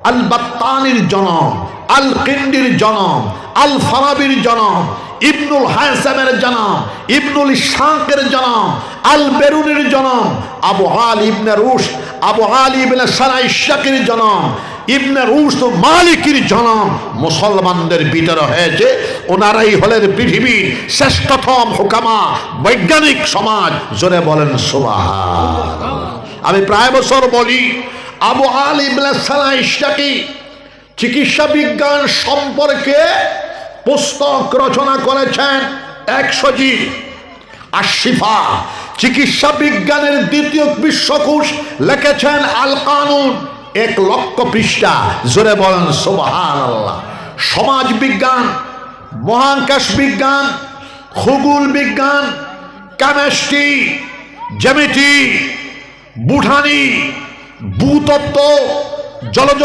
আল বাত্তানির জনম, আল কিন্দির জনম, আল ফারাবির জনম, ইবনুল হায়সামের জনম, ইবনুল ইসহাকের জনম, আল বেরুনির জনম, আবু আলী ইবনে রুশ, আবু আলী ইবনে সারাই শাকির জনম, ইবনে রুশ মালিকির জনম মুসলমানদের ভিতরে হয়েছে। ওনারাই হলেন পৃথিবীর শ্রেষ্ঠতম হুকামা, বৈজ্ঞানিক সমাজ। জোরে বলেন সুবহানাল্লাহ। আমি প্রায় বছর বলি, আবু আলী ইবনে সারাই শাকি চিকিৎসা বিজ্ঞান সম্পর্কে পুস্তক রচনা করেছেন 100জি। আশিফা চিকিৎসা বিজ্ঞানের দ্বিতীয় বিশ্বকোষ লিখেছেন আল কানুন, 1,00,000 পৃষ্ঠা। জোরে বলেন সুবহানাল্লাহ। সমাজ বিজ্ঞান, মহাকাশ বিজ্ঞান, খগোল বিজ্ঞান, কেমিস্ট্রি, জ্যামিতি, বুঠানি, ভূতত্ত্ব, জলজ